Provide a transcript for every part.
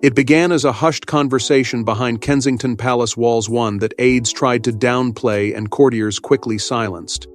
It began as a hushed conversation behind Kensington Palace walls, one that aides tried to downplay and courtiers quickly silenced.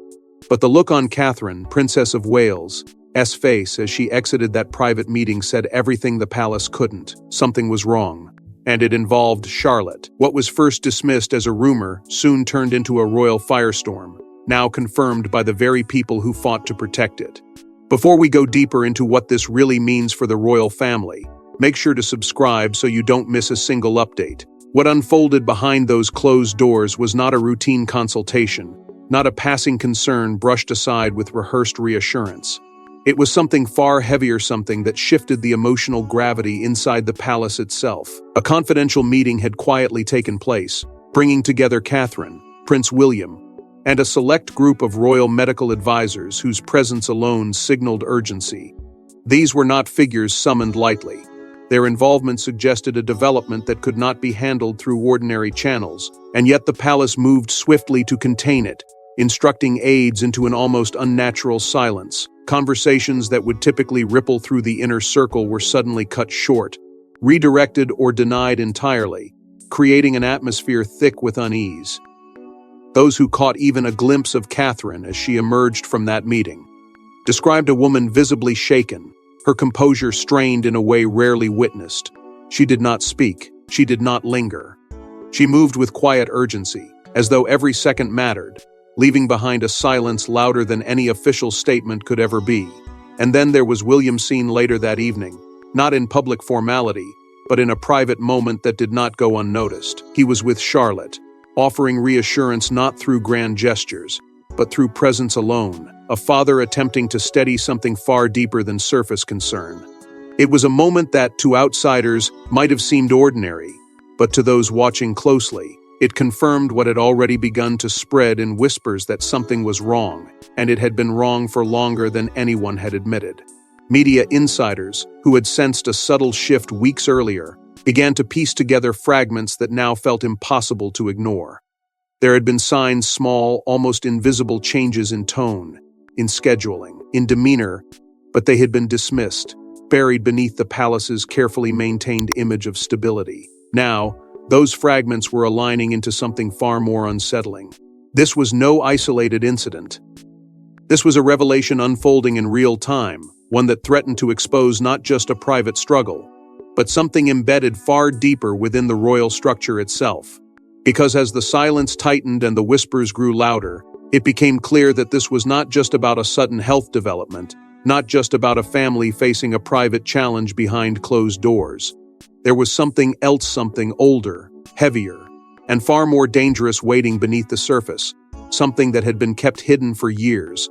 But the look on Catherine, Princess of Wales' face as she exited that private meeting said everything the palace couldn't. Something was wrong. And it involved Charlotte. What was first dismissed as a rumor soon turned into a royal firestorm, now confirmed by the very people who fought to protect it. Before we go deeper into what this really means for the royal family, make sure to subscribe so you don't miss a single update. What unfolded behind those closed doors was not a routine consultation, not a passing concern brushed aside with rehearsed reassurance. It was something far heavier, something that shifted the emotional gravity inside the palace itself. A confidential meeting had quietly taken place, bringing together Catherine, Prince William, and a select group of royal medical advisors whose presence alone signaled urgency. These were not figures summoned lightly. Their involvement suggested a development that could not be handled through ordinary channels, and yet the palace moved swiftly to contain it, instructing aides into an almost unnatural silence. Conversations that would typically ripple through the inner circle were suddenly cut short, redirected or denied entirely, creating an atmosphere thick with unease. Those who caught even a glimpse of Catherine as she emerged from that meeting described a woman visibly shaken, her composure strained in a way rarely witnessed. She did not speak, she did not linger. She moved with quiet urgency, as though every second mattered, leaving behind a silence louder than any official statement could ever be. And then there was William seen later that evening, not in public formality, but in a private moment that did not go unnoticed. He was with Charlotte, offering reassurance not through grand gestures, but through presence alone, a father attempting to steady something far deeper than surface concern. It was a moment that, to outsiders, might have seemed ordinary, but to those watching closely, it confirmed what had already begun to spread in whispers, that something was wrong, and it had been wrong for longer than anyone had admitted. Media insiders, who had sensed a subtle shift weeks earlier, began to piece together fragments that now felt impossible to ignore. There had been signs, small, almost invisible changes in tone, in scheduling, in demeanor, but they had been dismissed, buried beneath the palace's carefully maintained image of stability. Now, those fragments were aligning into something far more unsettling. This was no isolated incident. This was a revelation unfolding in real time, one that threatened to expose not just a private struggle, but something embedded far deeper within the royal structure itself. Because as the silence tightened and the whispers grew louder, it became clear that this was not just about a sudden health development, not just about a family facing a private challenge behind closed doors. There was something else, something older, heavier, and far more dangerous waiting beneath the surface, something that had been kept hidden for years,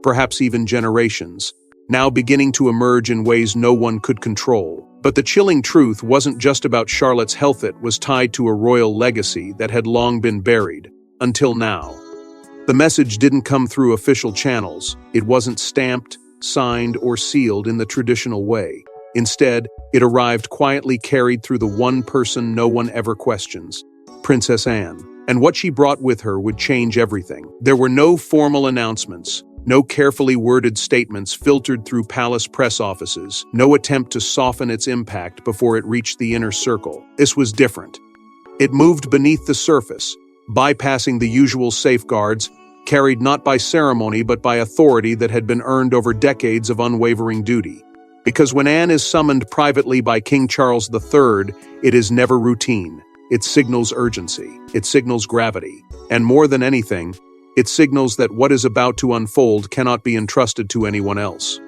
perhaps even generations, now beginning to emerge in ways no one could control. But the chilling truth wasn't just about Charlotte's health, it was tied to a royal legacy that had long been buried, until now. The message didn't come through official channels, it wasn't stamped, signed, or sealed in the traditional way. Instead, it arrived quietly, carried through the one person no one ever questions, Princess Anne. And what she brought with her would change everything. There were no formal announcements, no carefully worded statements filtered through palace press offices, no attempt to soften its impact before it reached the inner circle. This was different. It moved beneath the surface, bypassing the usual safeguards, carried not by ceremony but by authority that had been earned over decades of unwavering duty. Because when Anne is summoned privately by King Charles III, it is never routine. It signals urgency. It signals gravity. And more than anything, it signals that what is about to unfold cannot be entrusted to anyone else.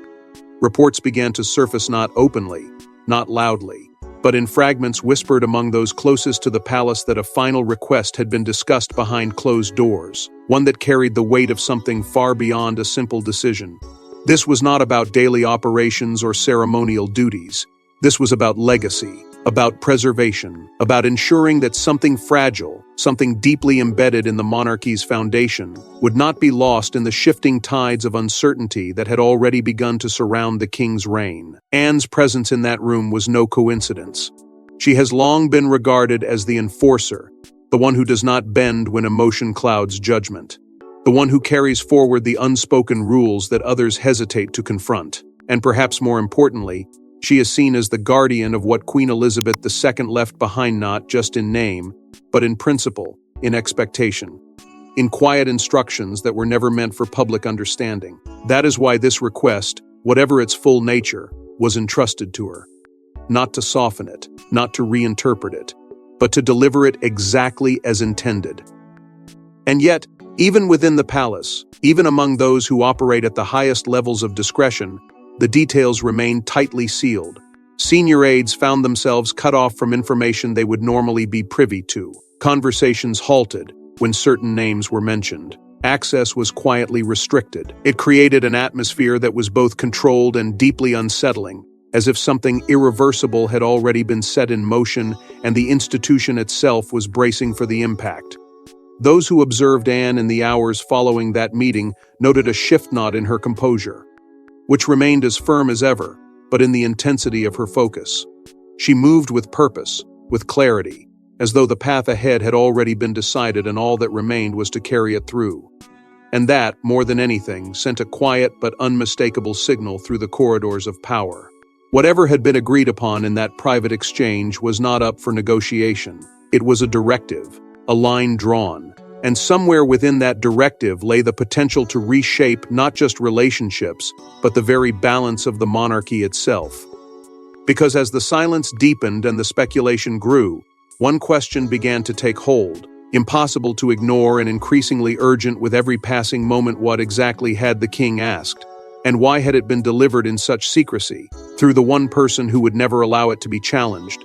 Reports began to surface, not openly, not loudly, but in fragments whispered among those closest to the palace, that a final request had been discussed behind closed doors, one that carried the weight of something far beyond a simple decision. This was not about daily operations or ceremonial duties. This was about legacy, about preservation, about ensuring that something fragile, something deeply embedded in the monarchy's foundation, would not be lost in the shifting tides of uncertainty that had already begun to surround the king's reign. Anne's presence in that room was no coincidence. She has long been regarded as the enforcer, the one who does not bend when emotion clouds judgment, the one who carries forward the unspoken rules that others hesitate to confront. And perhaps more importantly, She is seen as the guardian of what Queen Elizabeth II left behind, not just in name, but in principle, in expectation, in quiet instructions that were never meant for public understanding. That is why this request, whatever its full nature, was entrusted to her. Not to soften it, not to reinterpret it, but to deliver it exactly as intended. And yet, even within the palace, even among those who operate at the highest levels of discretion, the details remain tightly sealed. Senior aides found themselves cut off from information they would normally be privy to. Conversations halted when certain names were mentioned. Access was quietly restricted. It created an atmosphere that was both controlled and deeply unsettling, as if something irreversible had already been set in motion and the institution itself was bracing for the impact. Those who observed Anne in the hours following that meeting noted a shift not in her composure, which remained as firm as ever, but in the intensity of her focus. She moved with purpose, with clarity, as though the path ahead had already been decided and all that remained was to carry it through. And that, more than anything, sent a quiet but unmistakable signal through the corridors of power. Whatever had been agreed upon in that private exchange was not up for negotiation. It was a directive, a line drawn, and somewhere within that directive lay the potential to reshape not just relationships, but the very balance of the monarchy itself. Because as the silence deepened and the speculation grew, one question began to take hold, impossible to ignore and increasingly urgent with every passing moment. What exactly had the king asked? And why had it been delivered in such secrecy, through the one person who would never allow it to be challenged?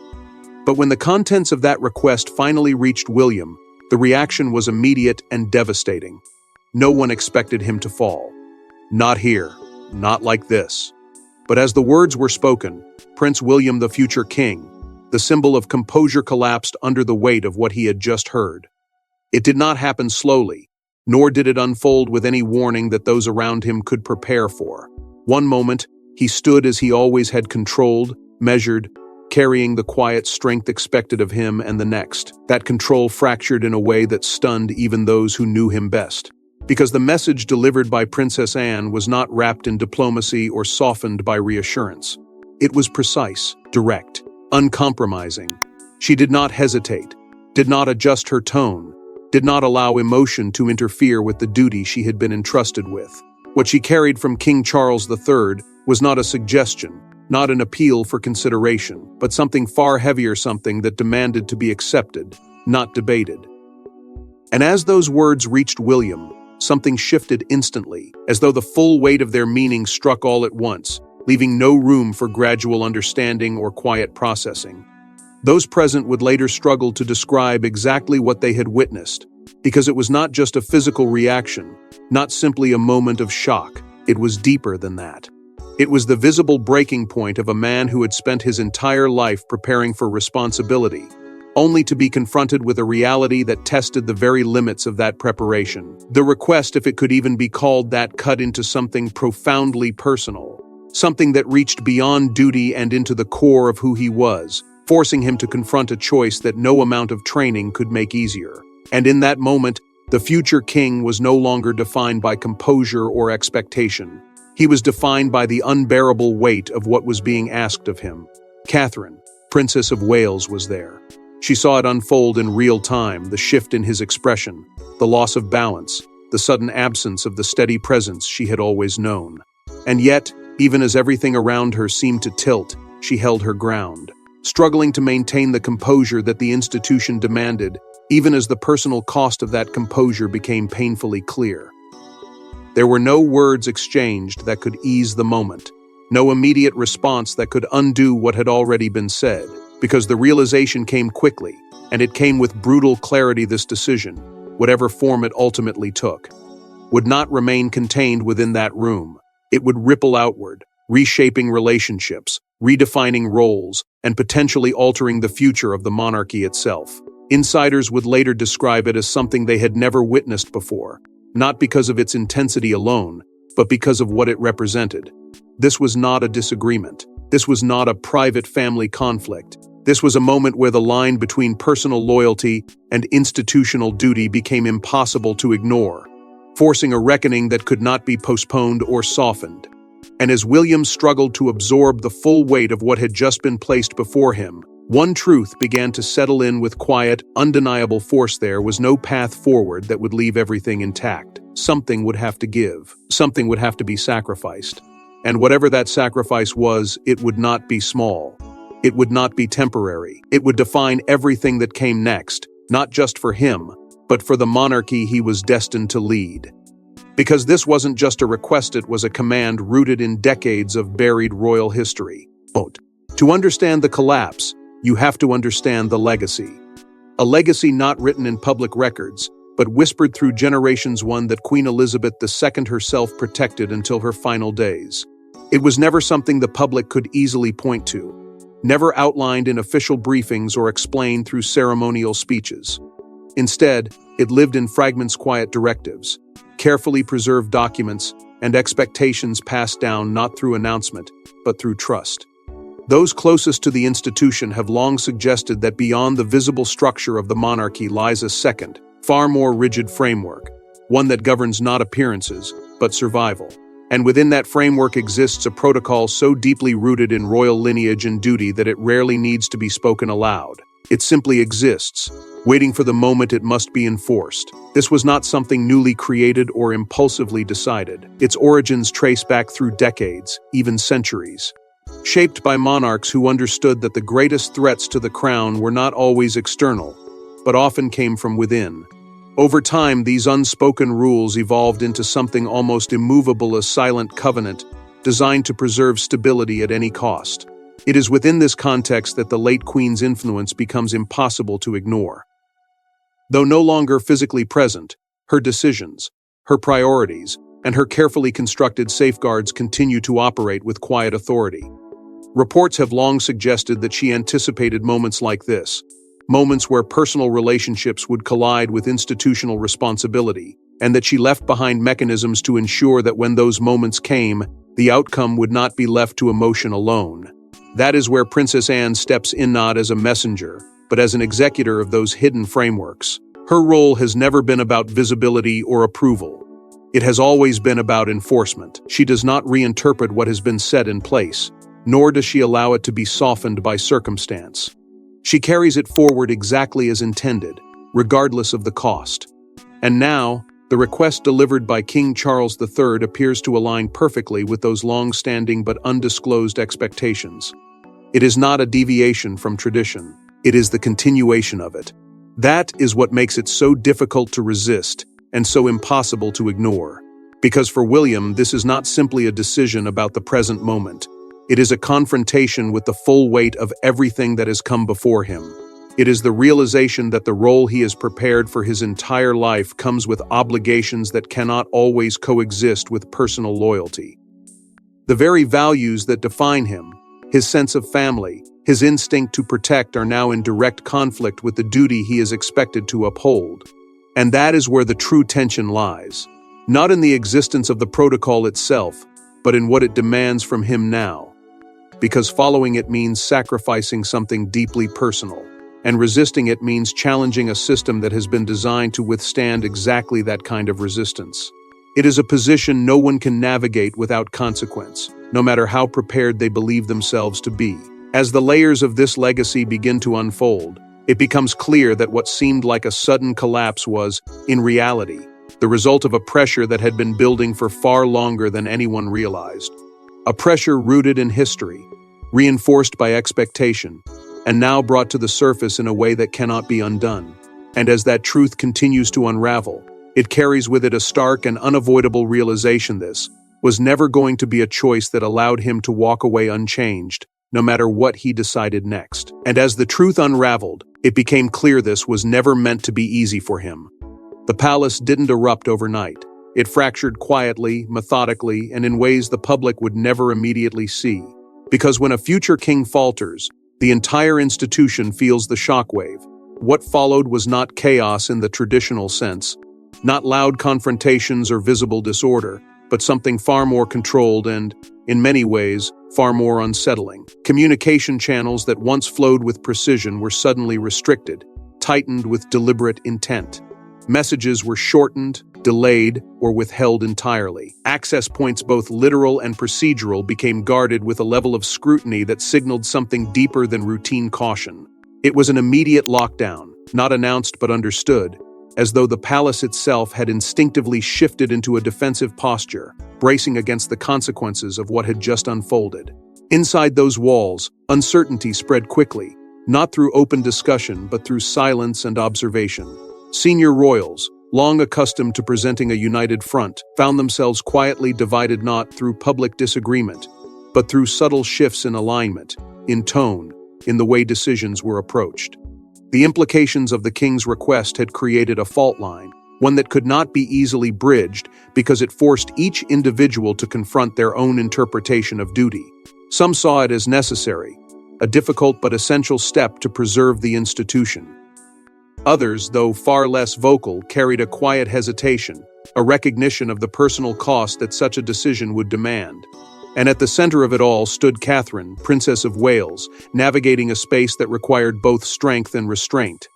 But when the contents of that request finally reached William, the reaction was immediate and devastating. No one expected him to fall. Not here, not like this. But as the words were spoken, Prince William, the future king, the symbol of composure, collapsed under the weight of what he had just heard. It did not happen slowly, nor did it unfold with any warning that those around him could prepare for. One moment, he stood as he always had, controlled, measured, carrying the quiet strength expected of him, and the next, that control fractured in a way that stunned even those who knew him best. Because the message delivered by Princess Anne was not wrapped in diplomacy or softened by reassurance. It was precise, direct, uncompromising. She did not hesitate, did not adjust her tone, did not allow emotion to interfere with the duty she had been entrusted with. What she carried from King Charles III was not a suggestion, not an appeal for consideration, but something far heavier, something that demanded to be accepted, not debated. And as those words reached William, something shifted instantly, as though the full weight of their meaning struck all at once, leaving no room for gradual understanding or quiet processing. Those present would later struggle to describe exactly what they had witnessed, because it was not just a physical reaction, not simply a moment of shock. It was deeper than that. It was the visible breaking point of a man who had spent his entire life preparing for responsibility, only to be confronted with a reality that tested the very limits of that preparation. The request, if it could even be called that, cut into something profoundly personal, something that reached beyond duty and into the core of who he was, forcing him to confront a choice that no amount of training could make easier. And in that moment, the future king was no longer defined by composure or expectation. He was defined by the unbearable weight of what was being asked of him. Catherine, Princess of Wales, was there. She saw it unfold in real time, the shift in his expression, the loss of balance, the sudden absence of the steady presence she had always known. And yet, even as everything around her seemed to tilt, she held her ground, struggling to maintain the composure that the institution demanded, even as the personal cost of that composure became painfully clear. There were no words exchanged that could ease the moment, no immediate response that could undo what had already been said, because the realization came quickly, and it came with brutal clarity. This decision, whatever form it ultimately took, would not remain contained within that room. It would ripple outward, reshaping relationships, redefining roles, and potentially altering the future of the monarchy itself. Insiders would later describe it as something they had never witnessed before, not because of its intensity alone, but because of what it represented. This was not a disagreement. This was not a private family conflict. This was a moment where the line between personal loyalty and institutional duty became impossible to ignore, forcing a reckoning that could not be postponed or softened. And as William struggled to absorb the full weight of what had just been placed before him, one truth began to settle in with quiet, undeniable force. There was no path forward that would leave everything intact. Something would have to give. Something would have to be sacrificed. And whatever that sacrifice was, it would not be small. It would not be temporary. It would define everything that came next, not just for him, but for the monarchy he was destined to lead. Because this wasn't just a request, it was a command rooted in decades of buried royal history. Quote, "To understand the collapse, you have to understand the legacy." A legacy not written in public records, but whispered through generations, one that Queen Elizabeth II herself protected until her final days. It was never something the public could easily point to, never outlined in official briefings or explained through ceremonial speeches. Instead, it lived in fragments, quiet directives, carefully preserved documents, and expectations passed down not through announcement, but through trust. Those closest to the institution have long suggested that beyond the visible structure of the monarchy lies a second, far more rigid framework, one that governs not appearances, but survival. And within that framework exists a protocol so deeply rooted in royal lineage and duty that it rarely needs to be spoken aloud. It simply exists, waiting for the moment it must be enforced. This was not something newly created or impulsively decided. Its origins trace back through decades, even centuries. Shaped by monarchs who understood that the greatest threats to the crown were not always external, but often came from within. Over time, these unspoken rules evolved into something almost immovable, a silent covenant designed to preserve stability at any cost. It is within this context that the late Queen's influence becomes impossible to ignore. Though no longer physically present, her decisions, her priorities, and her carefully constructed safeguards continue to operate with quiet authority. Reports have long suggested that she anticipated moments like this, moments where personal relationships would collide with institutional responsibility, and that she left behind mechanisms to ensure that when those moments came, the outcome would not be left to emotion alone. That is where Princess Anne steps in, not as a messenger, but as an executor of those hidden frameworks. Her role has never been about visibility or approval. It has always been about enforcement. She does not reinterpret what has been set in place, nor does she allow it to be softened by circumstance. She carries it forward exactly as intended, regardless of the cost. And now, the request delivered by King Charles III appears to align perfectly with those long-standing but undisclosed expectations. It is not a deviation from tradition. It is the continuation of it. That is what makes it so difficult to resist and so impossible to ignore. Because for William, this is not simply a decision about the present moment. It is a confrontation with the full weight of everything that has come before him. It is the realization that the role he has prepared for his entire life comes with obligations that cannot always coexist with personal loyalty. The very values that define him, his sense of family, his instinct to protect, are now in direct conflict with the duty he is expected to uphold. And that is where the true tension lies. Not in the existence of the protocol itself, but in what it demands from him now. Because following it means sacrificing something deeply personal, and resisting it means challenging a system that has been designed to withstand exactly that kind of resistance. It is a position no one can navigate without consequence, no matter how prepared they believe themselves to be. As the layers of this legacy begin to unfold, it becomes clear that what seemed like a sudden collapse was, in reality, the result of a pressure that had been building for far longer than anyone realized. A pressure rooted in history, reinforced by expectation, and now brought to the surface in a way that cannot be undone. And as that truth continues to unravel, it carries with it a stark and unavoidable realization: this was never going to be a choice that allowed him to walk away unchanged, no matter what he decided next. And as the truth unraveled, it became clear this was never meant to be easy for him. The palace didn't erupt overnight. It fractured quietly, methodically, and in ways the public would never immediately see. Because when a future king falters, the entire institution feels the shockwave. What followed was not chaos in the traditional sense, not loud confrontations or visible disorder, but something far more controlled and, in many ways, far more unsettling. Communication channels that once flowed with precision were suddenly restricted, tightened with deliberate intent. Messages were shortened, delayed, or withheld entirely. Access points, both literal and procedural, became guarded with a level of scrutiny that signaled something deeper than routine caution. It was an immediate lockdown, not announced but understood, as though the palace itself had instinctively shifted into a defensive posture, bracing against the consequences of what had just unfolded. Inside those walls, uncertainty spread quickly, not through open discussion but through silence and observation. Senior royals, long accustomed to presenting a united front, found themselves quietly divided not through public disagreement, but through subtle shifts in alignment, in tone, in the way decisions were approached. The implications of the king's request had created a fault line, one that could not be easily bridged because it forced each individual to confront their own interpretation of duty. Some saw it as necessary, a difficult but essential step to preserve the institution. Others, though far less vocal, carried a quiet hesitation, a recognition of the personal cost that such a decision would demand. And at the center of it all stood Catherine, Princess of Wales, navigating a space that required both strength and restraint.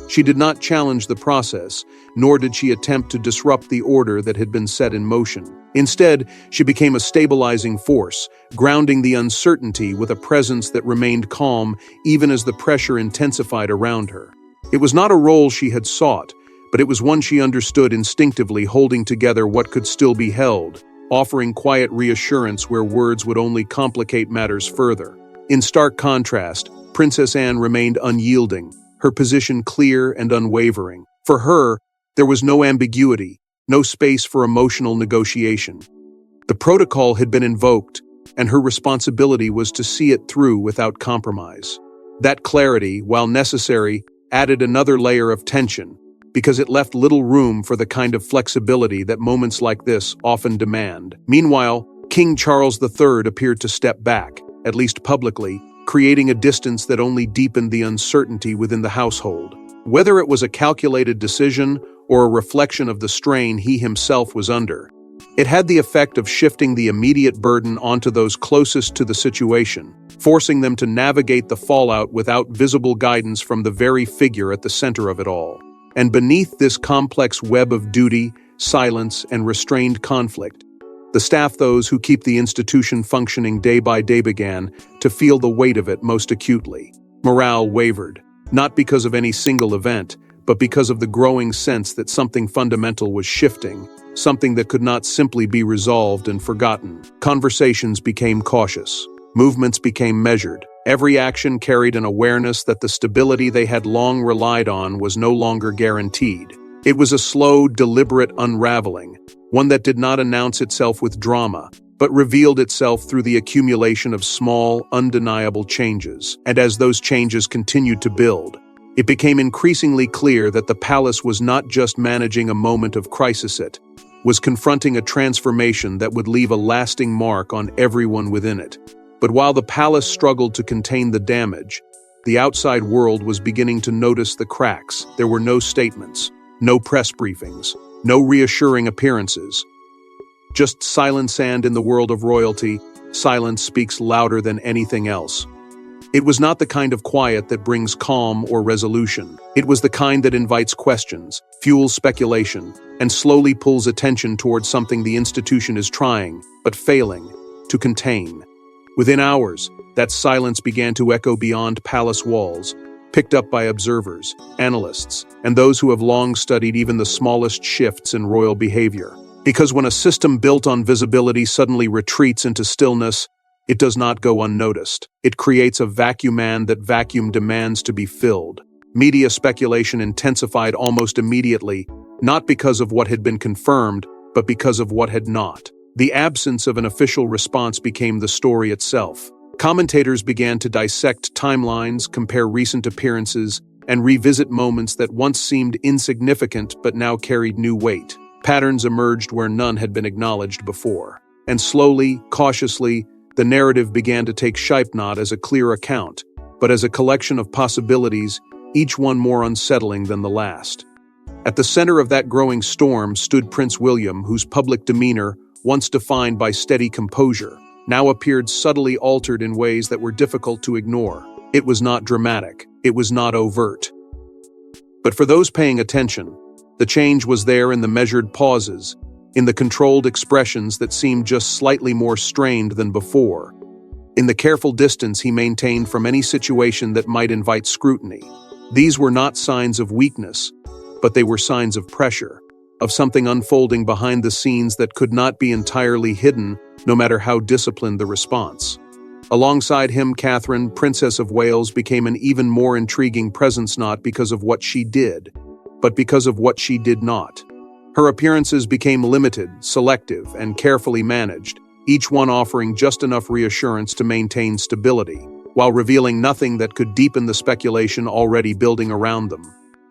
She did not challenge the process, nor did she attempt to disrupt the order that had been set in motion. Instead, she became a stabilizing force, grounding the uncertainty with a presence that remained calm even as the pressure intensified around her. It was not a role she had sought, but it was one she understood instinctively, holding together what could still be held, offering quiet reassurance where words would only complicate matters further. In stark contrast, Princess Anne remained unyielding, her position clear and unwavering. For her, there was no ambiguity, no space for emotional negotiation. The protocol had been invoked, and her responsibility was to see it through without compromise. That clarity, while necessary, added another layer of tension, because it left little room for the kind of flexibility that moments like this often demand. Meanwhile, King Charles III appeared to step back, at least publicly, creating a distance that only deepened the uncertainty within the household. Whether it was a calculated decision or a reflection of the strain he himself was under, it had the effect of shifting the immediate burden onto those closest to the situation, forcing them to navigate the fallout without visible guidance from the very figure at the center of it all. And beneath this complex web of duty, silence, and restrained conflict, the staff, those who keep the institution functioning day by day, began to feel the weight of it most acutely. Morale wavered, not because of any single event, but because of the growing sense that something fundamental was shifting, something that could not simply be resolved and forgotten. Conversations became cautious. Movements became measured. Every action carried an awareness that the stability they had long relied on was no longer guaranteed. It was a slow, deliberate unraveling, one that did not announce itself with drama, but revealed itself through the accumulation of small, undeniable changes. And as those changes continued to build, it became increasingly clear that the palace was not just managing a moment of crisis, it was confronting a transformation that would leave a lasting mark on everyone within it. But while the palace struggled to contain the damage, the outside world was beginning to notice the cracks. There were no statements, no press briefings, no reassuring appearances. Just silence, and in the world of royalty, silence speaks louder than anything else. It was not the kind of quiet that brings calm or resolution. It was the kind that invites questions, fuels speculation, and slowly pulls attention towards something the institution is trying, but failing, to contain. Within hours, that silence began to echo beyond palace walls, picked up by observers, analysts, and those who have long studied even the smallest shifts in royal behavior. Because when a system built on visibility suddenly retreats into stillness, it does not go unnoticed. It creates a vacuum, and that vacuum demands to be filled. Media speculation intensified almost immediately, not because of what had been confirmed, but because of what had not. The absence of an official response became the story itself. Commentators began to dissect timelines, compare recent appearances, and revisit moments that once seemed insignificant but now carried new weight. Patterns emerged where none had been acknowledged before. And slowly, cautiously, the narrative began to take shape, not as a clear account, but as a collection of possibilities, each one more unsettling than the last. At the center of that growing storm stood Prince William, whose public demeanor, once defined by steady composure, now appeared subtly altered in ways that were difficult to ignore. It was not dramatic. It was not overt. But for those paying attention, The change was there in the measured pauses, in the controlled expressions that seemed just slightly more strained than before, in the careful distance he maintained from any situation that might invite scrutiny. These were not signs of weakness, but they were signs of pressure, of something unfolding behind the scenes that could not be entirely hidden, no matter how disciplined the response. Alongside him, Catherine, Princess of Wales, became an even more intriguing presence, not because of what she did, but because of what she did not. Her appearances became limited, selective, and carefully managed, each one offering just enough reassurance to maintain stability, while revealing nothing that could deepen the speculation already building around them.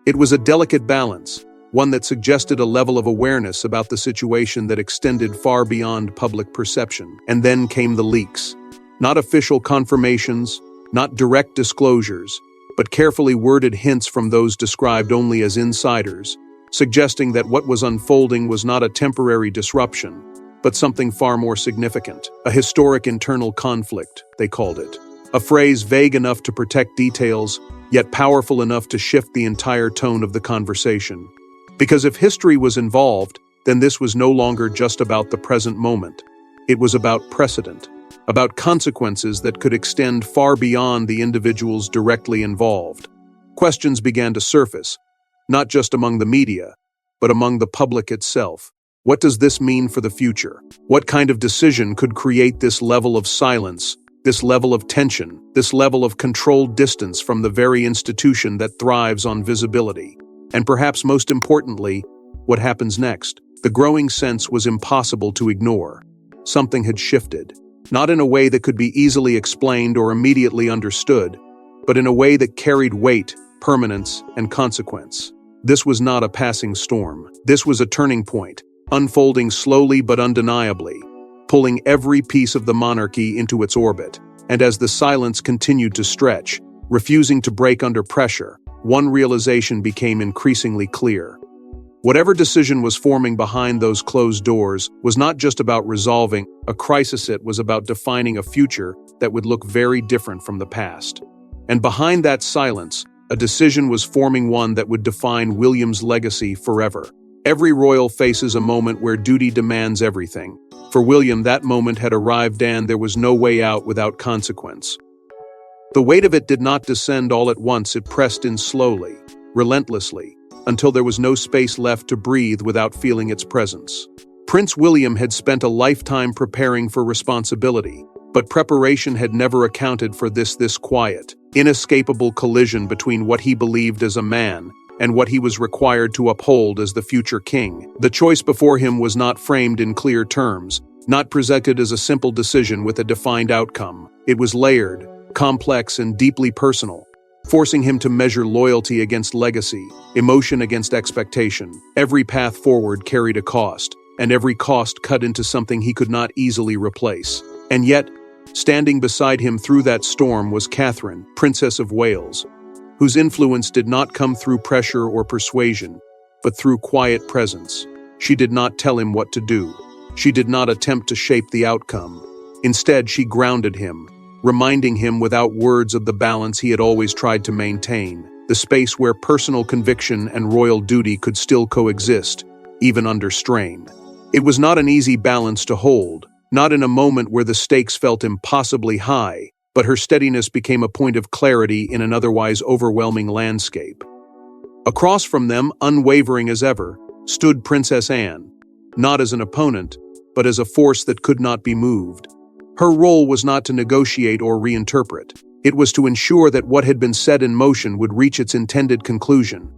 It was a delicate balance, one that suggested a level of awareness about the situation that extended far beyond public perception. And then came the leaks. Not official confirmations, not direct disclosures, but carefully worded hints from those described only as insiders, suggesting that what was unfolding was not a temporary disruption, but something far more significant. A historic internal conflict, they called it. A phrase vague enough to protect details, yet powerful enough to shift the entire tone of the conversation. Because if history was involved, then this was no longer just about the present moment. It was about precedent, about consequences that could extend far beyond the individuals directly involved. Questions began to surface, not just among the media, but among the public itself. What does this mean for the future? What kind of decision could create this level of silence, this level of tension, this level of controlled distance from the very institution that thrives on visibility? And perhaps most importantly, what happens next? The growing sense was impossible to ignore. Something had shifted, not in a way that could be easily explained or immediately understood, but in a way that carried weight, permanence, and consequence. This was not a passing storm. This was a turning point, unfolding slowly but undeniably, pulling every piece of the monarchy into its orbit. And as the silence continued to stretch, refusing to break under pressure, one realization became increasingly clear. Whatever decision was forming behind those closed doors was not just about resolving a crisis, it was about defining a future that would look very different from the past. And behind that silence, a decision was forming, one that would define William's legacy forever. Every royal faces a moment where duty demands everything. For William, that moment had arrived, and there was no way out without consequence. The weight of it did not descend all at once. It pressed in slowly, relentlessly, until there was no space left to breathe without feeling its presence. Prince William had spent a lifetime preparing for responsibility, but preparation had never accounted for this quiet, inescapable collision between what he believed as a man and what he was required to uphold as the future king. The choice before him was not framed in clear terms, not presented as a simple decision with a defined outcome. It was layered, complex, and deeply personal, forcing him to measure loyalty against legacy, emotion against expectation. Every path forward carried a cost, and every cost cut into something he could not easily replace. And yet, standing beside him through that storm was Catherine, Princess of Wales, whose influence did not come through pressure or persuasion, but through quiet presence. She did not tell him what to do. She did not attempt to shape the outcome. Instead, she grounded him, reminding him without words of the balance he had always tried to maintain, the space where personal conviction and royal duty could still coexist, even under strain. It was not an easy balance to hold, not in a moment where the stakes felt impossibly high, but her steadiness became a point of clarity in an otherwise overwhelming landscape. Across from them, unwavering as ever, stood Princess Anne, not as an opponent, but as a force that could not be moved. Her role was not to negotiate or reinterpret. It was to ensure that what had been set in motion would reach its intended conclusion.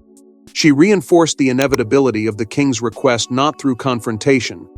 She reinforced the inevitability of the king's request not through confrontation,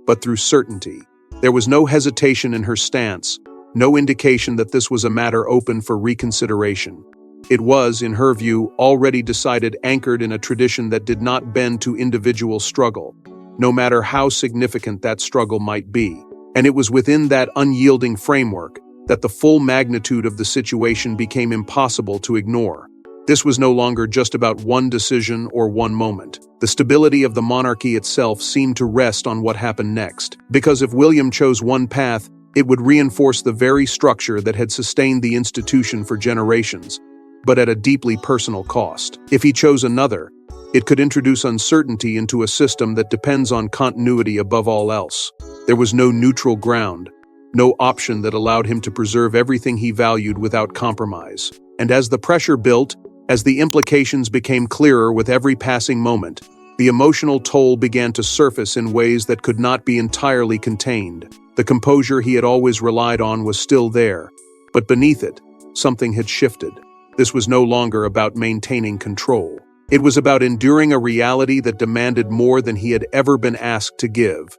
but through certainty. There was no hesitation in her stance, no indication that this was a matter open for reconsideration. It was, in her view, already decided, anchored in a tradition that did not bend to individual struggle, no matter how significant that struggle might be. And it was within that unyielding framework that the full magnitude of the situation became impossible to ignore. This was no longer just about one decision or one moment. The stability of the monarchy itself seemed to rest on what happened next, because if William chose one path, it would reinforce the very structure that had sustained the institution for generations, but at a deeply personal cost. If he chose another, It could introduce uncertainty into a system that depends on continuity above all else. There was no neutral ground, no option that allowed him to preserve everything he valued without compromise. And as the pressure built, as the implications became clearer with every passing moment, the emotional toll began to surface in ways that could not be entirely contained. The composure he had always relied on was still there, but beneath it, something had shifted. This was no longer about maintaining control. It was about enduring a reality that demanded more than he had ever been asked to give.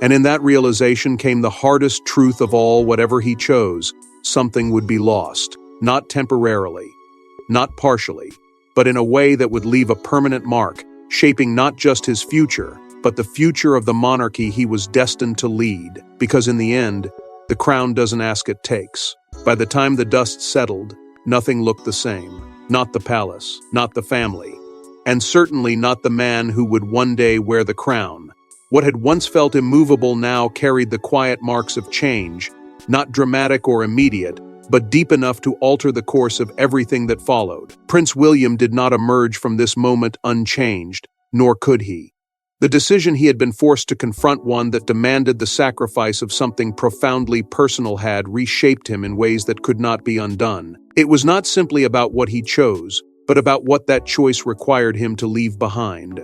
And in that realization came the hardest truth of all: whatever he chose, something would be lost. Not temporarily, not partially, but in a way that would leave a permanent mark, shaping not just his future, but the future of the monarchy he was destined to lead. Because in the end, the crown doesn't ask, it takes. By the time the dust settled, nothing looked the same. Not the palace, not the family, and certainly not the man who would one day wear the crown. What had once felt immovable now carried the quiet marks of change, not dramatic or immediate, but deep enough to alter the course of everything that followed. Prince William did not emerge from this moment unchanged, nor could he. The decision he had been forced to confront, one that demanded the sacrifice of something profoundly personal, had reshaped him in ways that could not be undone. It was not simply about what he chose, but about what that choice required him to leave behind.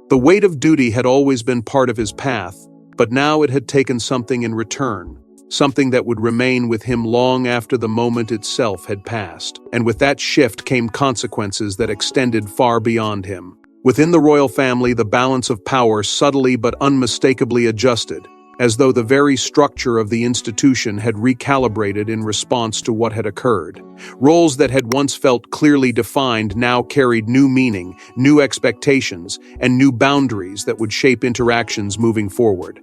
The weight of duty had always been part of his path, but now it had taken something in return, something that would remain with him long after the moment itself had passed. And with that shift came consequences that extended far beyond him. Within the royal family, the balance of power subtly but unmistakably adjusted, as though the very structure of the institution had recalibrated in response to what had occurred. Roles that had once felt clearly defined now carried new meaning, new expectations, and new boundaries that would shape interactions moving forward.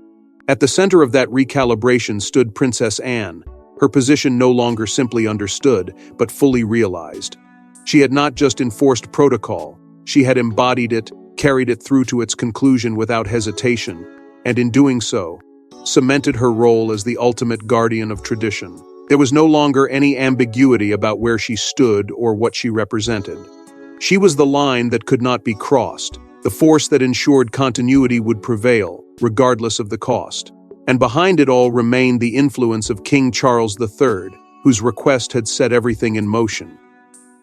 At the center of that recalibration stood Princess Anne, her position no longer simply understood, but fully realized. She had not just enforced protocol, she had embodied it, carried it through to its conclusion without hesitation, and in doing so, cemented her role as the ultimate guardian of tradition. There was no longer any ambiguity about where she stood or what she represented. She was the line that could not be crossed, the force that ensured continuity would prevail, regardless of the cost. And behind it all remained the influence of King Charles III, whose request had set everything in motion.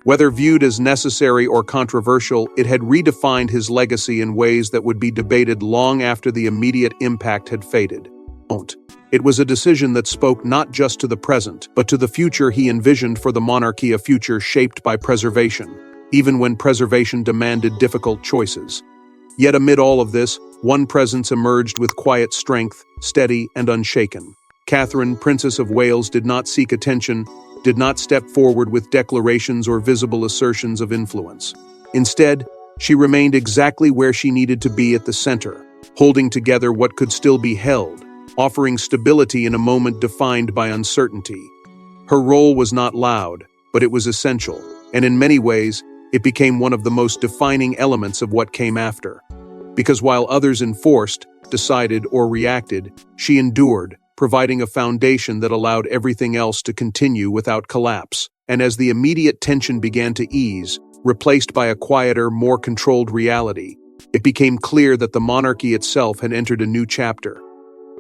Whether viewed as necessary or controversial, it had redefined his legacy in ways that would be debated long after the immediate impact had faded. It was a decision that spoke not just to the present, but to the future he envisioned for the monarchy, a future shaped by preservation, even when preservation demanded difficult choices. Yet amid all of this, one presence emerged with quiet strength, steady and unshaken. Catherine, Princess of Wales, did not seek attention, did not step forward with declarations or visible assertions of influence. Instead, she remained exactly where she needed to be, at the center, holding together what could still be held, offering stability in a moment defined by uncertainty. Her role was not loud, but it was essential, and in many ways, it became one of the most defining elements of what came after. Because while others enforced, decided, or reacted, she endured, providing a foundation that allowed everything else to continue without collapse. And as the immediate tension began to ease, replaced by a quieter, more controlled reality, it became clear that the monarchy itself had entered a new chapter.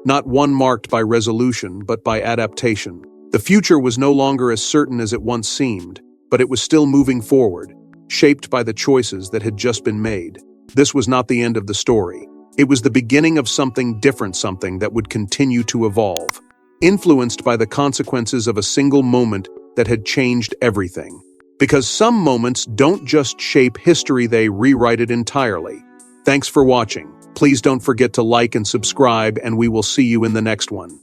Not one marked by resolution, but by adaptation. The future was no longer as certain as it once seemed, but it was still moving forward, shaped by the choices that had just been made. This was not the end of the story. It was the beginning of something different, something that would continue to evolve, influenced by the consequences of a single moment that had changed everything. Because some moments don't just shape history, they rewrite it entirely. Thanks for watching. Please don't forget to like and subscribe, and we will see you in the next one.